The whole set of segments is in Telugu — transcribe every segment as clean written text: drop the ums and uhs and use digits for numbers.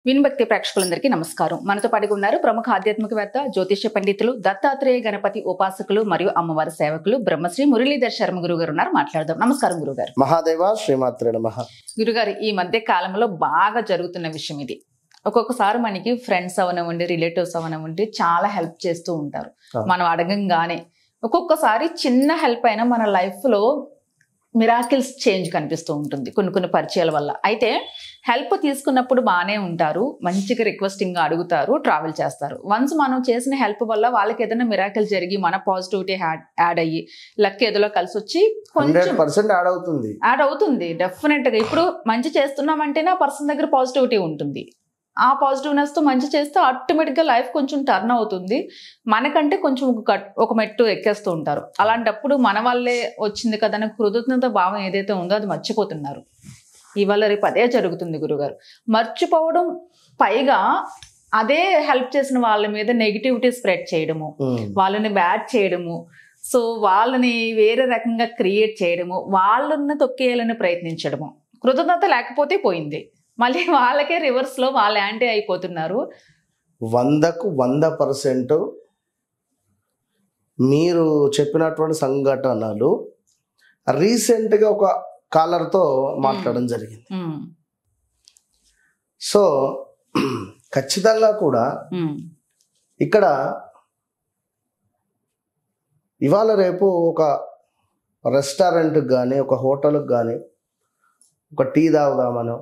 వినుభక్తి ప్రేక్షకులందరికీ నమస్కారం. మనతో పాటుగా ఉన్నారు ప్రముఖ ఆధ్యాత్మికవేత్త, జ్యోతిష్య పండితులు, దత్తాత్రేయ గణపతి ఉపాసకులు మరియు అమ్మవారి సేవకులు బ్రహ్మశ్రీ మురళీధర్ శర్మ గురువు గారు ఉన్నారు. మాట్లాడదాం. నమస్కారం గురుగారు. మహాదేవ శ్రీమాత్రే నమః. గురుగారు, ఈ మధ్య కాలంలో బాగా జరుగుతున్న విషయం ఇది. ఒక్కొక్కసారి మనకి ఫ్రెండ్స్ అవనివ్వండి, రిలేటివ్స్ అవనివ్వండి, చాలా హెల్ప్ చేస్తూ ఉంటారు. మనం అడగంగానే ఒక్కొక్కసారి చిన్న హెల్ప్ అయినా మన లైఫ్ లో మిరాకిల్స్ చేంజ్ కనిపిస్తూ ఉంటుంది కొన్ని పరిచయాల వల్ల. అయితే హెల్ప్ తీసుకున్నప్పుడు బాగానే ఉంటారు, మంచిగా రిక్వెస్టింగ్ గా అడుగుతారు, ట్రావెల్ చేస్తారు. వన్స్ మనం చేసిన హెల్ప్ వల్ల వాళ్ళకి ఏదైనా మిరాకిల్ జరిగి మన పాజిటివిటీ యాడ్ అయ్యి లక్ ఏదో కలిసి వచ్చి కొంచెం 100% యాడ్ అవుతుంది డెఫినెట్ గా. ఇప్పుడు మంచి చేస్తున్నామంటేనే ఆ పర్సన్ దగ్గర పాజిటివిటీ ఉంటుంది. ఆ పాజిటివ్నెస్ తో మంచి చేస్తే ఆటోమేటిక్ గా లైఫ్ కొంచెం టర్న్ అవుతుంది. మనకంటే కొంచెం ఒక మెట్టు ఎక్కేస్తూ ఉంటారు. అలాంటప్పుడు మన వల్లే వచ్చింది కదా అని కృతజ్ఞత భావం ఏదైతే ఉందో అది మర్చిపోతున్నారు. ఇవాళ రేపు అదే జరుగుతుంది గురుగారు. మర్చిపోవడం, పైగా అదే హెల్ప్ చేసిన వాళ్ళ మీద నెగిటివిటీ స్ప్రెడ్ చేయడము, వాళ్ళని బ్యాడ్ చేయడము, సో వాళ్ళని వేరే రకంగా క్రియేట్ చేయడము, వాళ్ళని తొక్కేయాలని ప్రయత్నించడము. కృతజ్ఞత లేకపోతే పోయింది, మళ్ళీ వాళ్ళకే రివర్స్ లో వాళ్ళు యాంటీ అయిపోతున్నారు. 100కు 100% మీరు చెప్పినటువంటి సంఘటనలు రీసెంట్ గా ఒక కాలర్ తో మాట్లాడడం జరిగింది. సో ఖచ్చితంగా కూడా ఇక్కడ ఇవాళ రేపు ఒక రెస్టారెంట్కి కానీ ఒక హోటల్కి కానీ ఒక టీ తాగుదామనో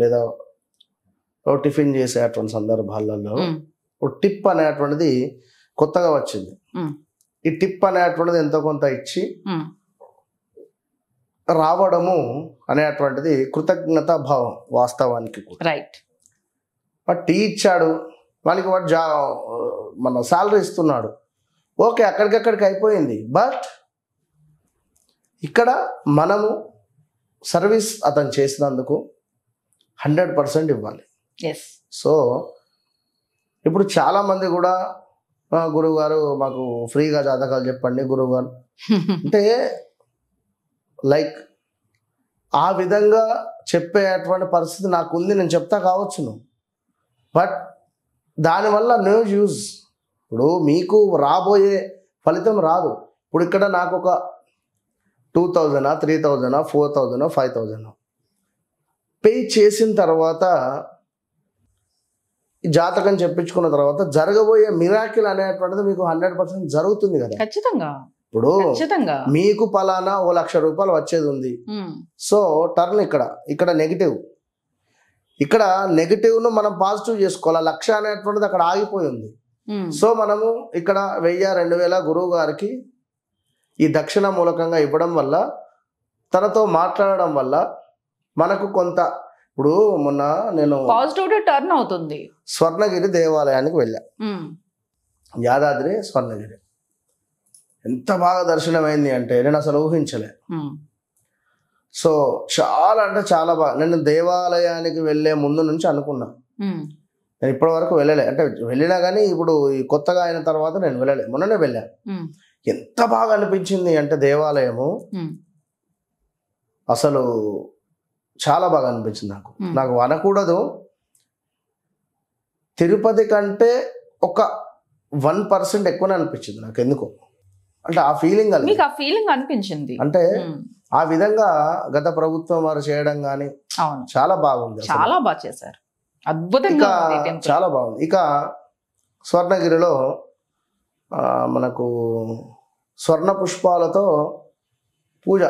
లేదా టిఫిన్ చేసేటువంటి సందర్భాలలో ఒక టిప్ అనేటువంటిది కొత్తగా వచ్చింది. ఈ టిప్ అనేటువంటిది ఎంతో కొంత ఇచ్చి రావడము అనేటువంటిది కృతజ్ఞత భావం వాస్తవానికి కూడా. రైట్. బట్ టీ ఇచ్చాడు, వానికి వాడు మన శాలరీ ఇస్తున్నాడు, ఓకే, అక్కడికక్కడికి అయిపోయింది. బట్ ఇక్కడ మనము సర్వీస్ అతను చేసినందుకు 100% ఇవ్వాలి. సో ఇప్పుడు చాలా మంది కూడా గురువు గారు మాకు ఫ్రీగా జాతకాలు చెప్పండి గురువు గారు అంటే లైక్ ఆ విధంగా చెప్పేటువంటి పరిస్థితి నాకు ఉంది, నేను చెప్తా కావచ్చును. బట్ దానివల్ల నో యూజ్. ఇప్పుడు మీకు రాబోయే ఫలితం రాదు. ఇప్పుడు ఇక్కడ నాకు ఒక 2000, 3000, 4000, 5000 పే చేసిన తర్వాత జాతకం చెప్పించుకున్న తర్వాత జరగబోయే మిరాకిల్ అనేటువంటిది మీకు 100% జరుగుతుంది కదా. ఖచ్చితంగా. ఇప్పుడు మీకు పలానా 1,00,000 రూపాయలు వచ్చేది ఉంది. సో టర్న్ ఇక్కడ నెగిటివ్, ఇక్కడ నెగిటివ్ ను మనం పాజిటివ్ చేసుకోవాలి. 1,00,000 అనేటువంటిది అక్కడ ఆగిపోయి ఉంది. సో మనము ఇక్కడ 1000, 2000 గురువు గారికి ఈ దక్షిణ మూలకంగా ఇవ్వడం వల్ల, తనతో మాట్లాడడం వల్ల మనకు కొంత, ఇప్పుడు మొన్న నేను పాజిటివ్ టర్న్ అవుతుంది. స్వర్ణగిరి దేవాలయానికి వెళ్ళా, యాదాద్రి స్వర్ణగిరి. ఎంత బాగా దర్శనమైంది అంటే నేను అసలు ఊహించలే. సో చాలా అంటే చాలా బాగా. నేను దేవాలయానికి వెళ్ళే ముందు నుంచి అనుకున్నా, నేను ఇప్పటి వరకు వెళ్ళలే, అంటే వెళ్ళినా కానీ ఇప్పుడు ఈ కొత్తగా అయిన తర్వాత నేను వెళ్ళలే, మొన్ననే వెళ్ళా. ఎంత బాగా అనిపించింది అంటే దేవాలయము అసలు చాలా బాగా అనిపించింది నాకు అనకూడదు. తిరుపతి కంటే ఒక 1% ఎక్కువనే అనిపించింది నాకు. ఎందుకో అంటే ఆ ఫీలింగ్ అనిపించింది. అంటే ఆ విధంగా గత ప్రభుత్వం వారు చేయడం కానీ చాలా బాగుంది, చాలా బాగా చేశారు, అద్భుతంగా, చాలా బాగుంది. ఇక స్వర్ణగిరిలో మనకు స్వర్ణ పుష్పాలతో పూజ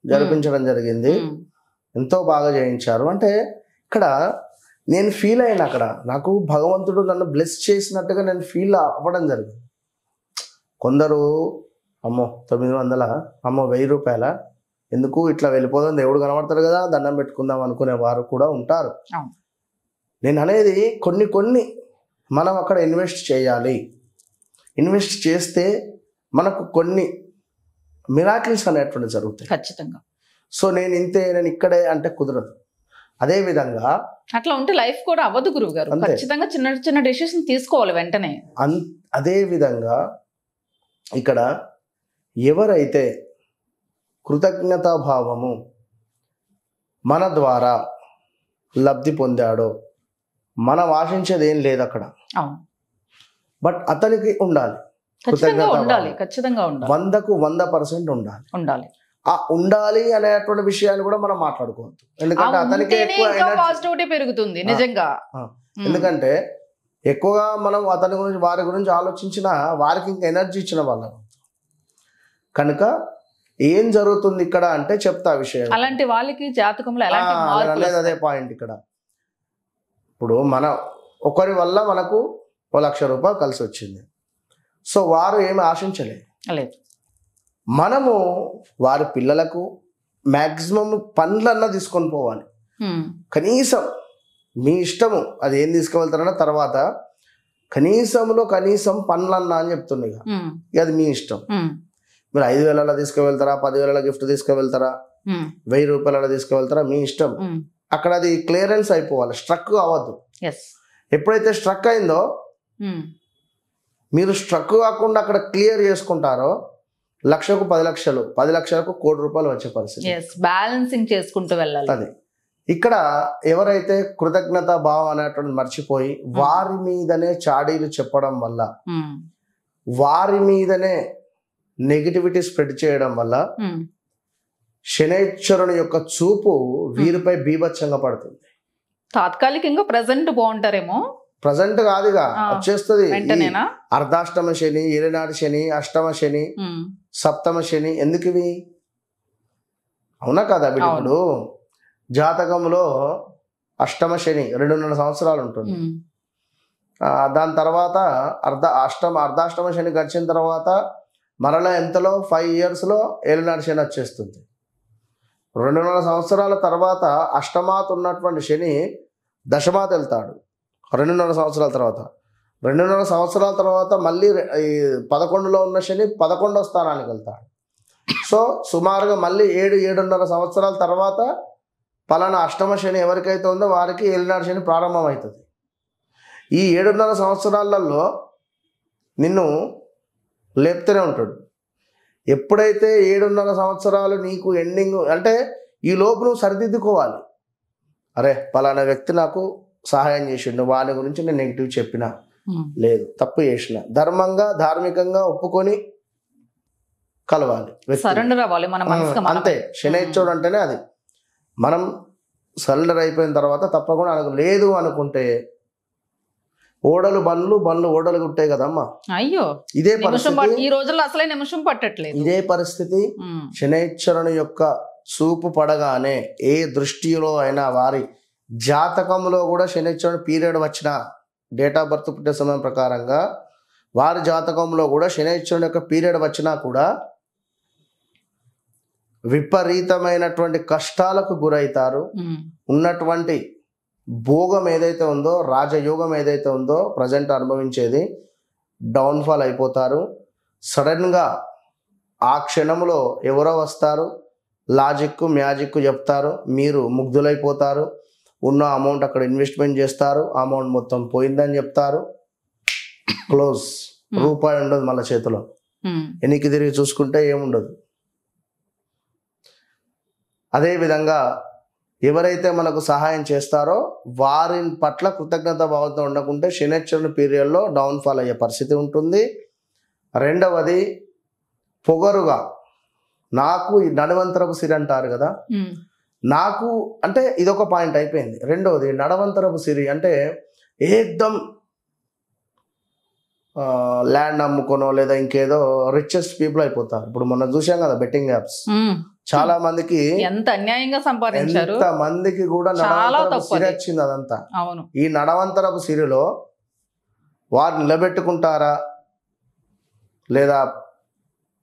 జరిపించడం జరిగింది. ఎంతో బాగా చేయించారు. అంటే ఇక్కడ నేను ఫీల్ అయినా, అక్కడ నాకు భగవంతుడు నన్ను బ్లెస్ చేసినట్టుగా నేను ఫీల్ అవ్వడం జరిగింది. కొందరు అమ్మో 900, అమ్మో 1000 రూపాయల, ఎందుకు ఇట్లా వెళ్ళిపోదాం, దేవుడు కనబడతారు కదా, దండం పెట్టుకుందాం అనుకునే వారు కూడా ఉంటారు. నేను అనేది కొన్ని మనం అక్కడ ఇన్వెస్ట్ చేయాలి. ఇన్వెస్ట్ చేస్తే మనకు కొన్ని మిరాకిల్స్ అనేటువంటి జరుగుతాయి ఖచ్చితంగా. సో నేను ఇక్కడే అంటే కుదరదు. అదే విధంగా అట్లా ఉంటే లైఫ్ కూడా అవ్వదు గురువు గారు. ఖచ్చితంగా చిన్న డెసిషన్ తీసుకోవాలి వెంటనే. అదే విధంగా ఇక్కడ ఎవరైతే కృతజ్ఞతాభావము మన ద్వారా లబ్ధి పొందాడో మనం ఆశించేది ఏం లేదు అక్కడ. అవును, బట్ అతనికి ఉండాలి, ఖచ్చితంగా ఉండాలి, ఖచ్చితంగా ఉండాలి, 100% ఉండాలి. ఉండాలి. ఆ ఉండాలి అనేటువంటి విషయాన్ని కూడా మనం మాట్లాడుకోవద్దు, ఎందుకంటే అతనికి ఎక్కువ పాజిటివిటీ పెరుగుతుంది నిజంగా. ఎందుకంటే ఎక్కువగా మనం అతని గురించి వారి గురించి ఆలోచించిన వారికి ఇంకా ఎనర్జీ ఇచ్చిన వాళ్ళం కనుక ఏం జరుగుతుంది ఇక్కడ అంటే చెప్తా విషయం. అలాంటి వాళ్ళకి జాతకంలో ఎలాంటి మార్పులు అనేది అదే పాయింట్ ఇక్కడ. ఇప్పుడు మనం ఒకరి వల్ల మనకు 1,00,000 రూపాయలు కలిసి వచ్చింది, సో వారు ఏమి ఆశించలేదు. మనము వారి పిల్లలకు మ్యాక్సిమం పండ్లన్నా తీసుకొని పోవాలి. కనీసం మీ ఇష్టము, అది ఏం తీసుకువెళ్తారన్నా తర్వాత, కనీసం పండ్లన్నా అని చెప్తున్నాయి. అది మీ ఇష్టం. మీరు 5,000 తీసుకువెళ్తారా, 10,000 గిఫ్ట్ తీసుకువెళ్తారా, 1,000 రూపాయల తీసుకువెళ్తారా, మీ ఇష్టం. అక్కడ అది క్లియరెన్స్ అయిపోవాలి, స్ట్రక్ అవ్వద్దు. ఎప్పుడైతే స్ట్రక్ అయిందో మీరు స్ట్రక్ కాకుండా అక్కడ క్లియర్ చేసుకుంటారో 1,00,000కు 10 లక్షలు, 10 లక్షలకు 1 కోటి రూపాయలు వచ్చే పరిస్థితి. బ్యాలెన్సింగ్ చేసుకుంటూ వెళ్ళాలి. అది ఇక్కడ ఎవరైతే కృతజ్ఞత భావం అనేటువంటి మర్చిపోయి వారి మీదనే చాడీలు చెప్పడం వల్ల, వారి మీదనే నెగిటివిటీ స్ప్రెడ్ చేయడం వల్ల శనైశ్వరుని యొక్క చూపు వీరిపై బీభత్సంగా పడుతుంది. తాత్కాలికంగా ప్రజెంట్ బాగుంటారేమో, ప్రజెంట్ కాదుగా వచ్చేస్తుంది. అర్ధాష్టమ శని, ఏలినాటి శని, అష్టమ శని, సప్తమ శని, ఎందుకు ఇవి? అవునా కదా? ఇప్పుడు జాతకంలో అష్టమ శని 2.5 సంవత్సరాలు ఉంటుంది. దాని తర్వాత అర్ధాష్టమ శని గడిచిన తర్వాత మరలా ఎంతలో 5 ఇయర్స్లో ఏలినాటి శని వచ్చేస్తుంది. 2.5 సంవత్సరాల తర్వాత అష్టమాత్ ఉన్నటువంటి శని దశమాత్ వెళ్తాడు. 2.5 సంవత్సరాల తర్వాత 2.5 సంవత్సరాల తర్వాత మళ్ళీ 11లో ఉన్న శని 11వ స్థానానికి వెళ్తాడు. సో సుమారుగా మళ్ళీ 7-7.5 సంవత్సరాల తర్వాత పలానా అష్టమ శని ఎవరికైతే ఉందో వారికి ఏలినాటి శని ప్రారంభమవుతుంది. ఈ 7.5 సంవత్సరాలలో నిన్ను లేపుతూనే ఉంటాడు. ఎప్పుడైతే 7.5 సంవత్సరాలు నీకు ఎండింగ్ అంటే ఈ లోపు నువ్వు సరిదిద్దుకోవాలి. అరే పలానా వ్యక్తి నాకు సహాయం చేసిండు, వాని గురించి నేను నెగిటివ్ చెప్పినా లేదు, తప్పు చేసిన, ధర్మంగా ధార్మికంగా ఒప్పుకొని కలవాలి, అంతే. శనైశ్వరుడు అంటేనే అది. మనం సరెండర్ అయిపోయిన తర్వాత తప్పకుండా లేదు అనుకుంటే ఓడలు బండ్లు ఓడలు ఉంటాయి కదమ్మా. అయ్యో, ఇదే పరిస్థితి ఈ రోజుల్లో అసలే నిమిషం పట్టట్లేదు. ఇదే పరిస్థితి శనైశ్వరుని యొక్క చూపు పడగానే ఏ దృష్టిలో అయినా వారి జాతకంలో కూడా శనైశ్వరుని పీరియడ్ వచ్చిన డేట్ ఆఫ్ బర్త్ పుట్టే సమయం ప్రకారంగా వారి జాతకంలో కూడా శనైశ్వరుని యొక్క పీరియడ్ వచ్చినా కూడా విపరీతమైనటువంటి కష్టాలకు గురవుతారు. ఉన్నటువంటి భోగం ఏదైతే ఉందో, రాజయోగం ఏదైతే ఉందో ప్రజెంట్ అనుభవించేది డౌన్ఫాల్ అయిపోతారు. సడన్గా ఆ క్షణంలో ఎవరో వస్తారు, లాజిక్ మ్యాజిక్ చెప్తారు, మీరు ముగ్ధులైపోతారు. ఉన్న అమౌంట్ అక్కడ ఇన్వెస్ట్మెంట్ చేస్తారు, అమౌంట్ మొత్తం పోయిందని చెప్తారు, క్లోజ్. రూపాయి ఉండదు మళ్ళీ చేతిలో. ఎన్నికి తిరిగి చూసుకుంటే ఏముండదు. అదేవిధంగా ఎవరైతే మనకు సహాయం చేస్తారో వారి పట్ల కృతజ్ఞత భావంతో ఉండకుంటే శనైశ్వరుని పీరియడ్లో డౌన్ఫాల్ అయ్యే పరిస్థితి ఉంటుంది. రెండవది పొగరుగా, నాకు ఈ నడవంతరపు సిరి అంటారు కదా, నాకు అంటే ఇదొక పాయింట్ అయిపోయింది. రెండవది నడవంతరపు సిరి అంటే ఏకదం ల్యాండ్ అమ్ముకోనో లేదా ఇంకేదో రిచెస్ట్ పీపుల్ అయిపోతారు. ఇప్పుడు మనం చూసాం కదా బెట్టింగ్ యాప్స్, చాలా మందికి ఎంత అన్యాయంగా సంపాదించారు, ఎంత మందికి కూడా నడవంతరపు సిరి వచ్చింది. అదంతా ఈ నడవంతరపు సిరిలో వారు నిలబెట్టుకుంటారా లేదా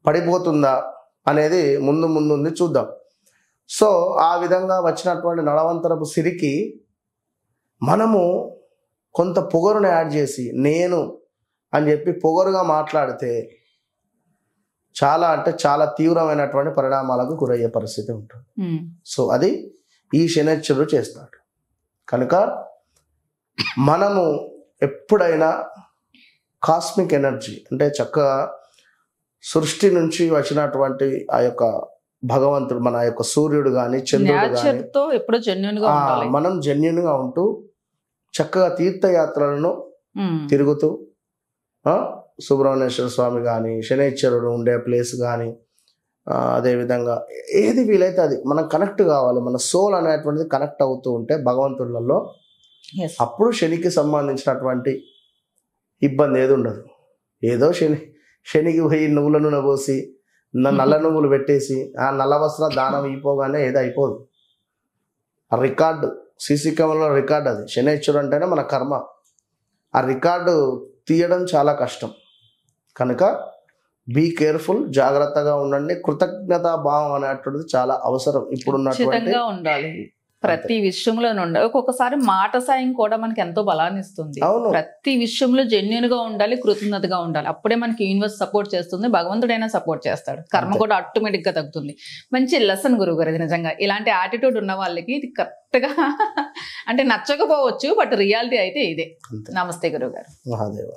పడిపోతుందా అనేది ముందు చూద్దాం. సో ఆ విధంగా వచ్చినటువంటి నడవంతరపు సిరికి మనము కొంత పొగరును యాడ్ చేసి నేను అని చెప్పి పొగరుగా మాట్లాడితే చాలా అంటే చాలా తీవ్రమైనటువంటి పరిణామాలకు గురయ్యే పరిస్థితి ఉంటుంది. సో అది ఈ శనైశ్వరుడు చేస్తాడు. కనుక మనము ఎప్పుడైనా కాస్మిక్ ఎనర్జీ అంటే చక్కగా సృష్టి నుంచి వచ్చినటువంటి ఆ యొక్క భగవంతుడు, మన యొక్క సూర్యుడు కానీ చంద్రుడు కానీ మనం జెన్యూన్ గా ఉంటూ చక్కగా తీర్థయాత్రలను తిరుగుతూ సుబ్రహ్మణ్యేశ్వర స్వామి కానీ శనైశ్వరుడు ఉండే ప్లేస్ కానీ అదేవిధంగా ఏది వీలైతే అది మనం కనెక్ట్ కావాలి. మన సోల్ అనేటువంటిది కనెక్ట్ అవుతూ ఉంటే భగవంతులలో అప్పుడు శనికి సంబంధించినటువంటి ఇబ్బంది ఏది ఉండదు. ఏదో శనికి పోయి నువ్వుల నూనె పోసి నల్ల నువ్వులు పెట్టేసి ఆ నల్ల వస్త్ర దానం అయిపోగానే ఏదో అయిపోదు. ఆ రికార్డు సీసీ కెమెరాలో రికార్డు అది. శనైశ్వరుడు అంటేనే మన కర్మ. ఆ రికార్డు తీయడం చాలా కష్టం కనుక బీ కేర్ఫుల్, జాగ్రత్తగా ఉండండి. కృతజ్ఞతా భావం అనేటువంటిది చాలా అవసరం ఇప్పుడున్నటువంటి ఉండాలి. ప్రతి విషయంలో ఉండాలి. ఒక్కొక్కసారి మాట సాయం కూడా మనకి ఎంతో బలాన్ని ఇస్తుంది. ప్రతి విషయంలో జెన్యున్ గా ఉండాలి, కృతజ్ఞతగా ఉండాలి. అప్పుడే మనకి యూనివర్స్ సపోర్ట్ చేస్తుంది, భగవంతుడైనా సపోర్ట్ చేస్తాడు, కర్మ కూడా ఆటోమేటిక్ గా తగ్గుతుంది. మంచి లెసన్ గురువు గారు. నిజంగా ఇలాంటి యాటిట్యూడ్ ఉన్న వాళ్ళకి ఇది కరెక్ట్ గా అంటే నచ్చకపోవచ్చు, బట్ రియాలిటీ అయితే ఇదే. నమస్తే గురువు గారు. మహాదేవ.